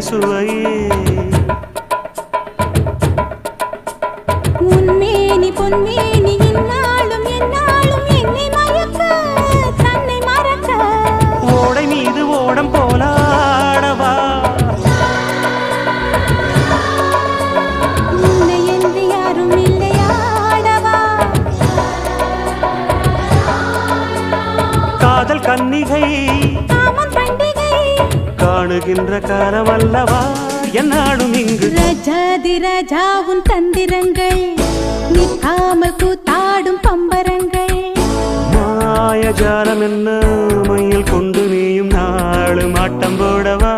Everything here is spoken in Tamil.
சுவையே உன்மேனி பொன்மேனி இந்நாளும் எந்நாளும் என்னை மயக்க தன்னை மறக்க ஓடை மீது ஓடம் போலாடவா உன்னை என்று யாரும் இல்லையாடவா காதல் கன்னிகை காமம் பண்டிகை காணுகின்ற காலமல்லவா என்னாடும் இங்கு ரஜாதி ராஜா உன் தந்திரங்கள் நிற்காமல் கூத்தாடும் பம்பரங்கள் மாயஜாலம் என்ன மையில் கொண்டு நீயும் நாளும் ஆட்டம் போடவா